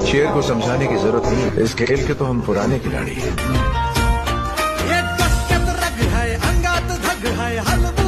शेर को समझाने की जरूरत नहीं है, इस खेल के तो हम पुराने खिलाड़ी हैं। ये डोक्यात रग है अंगात धग है हलवू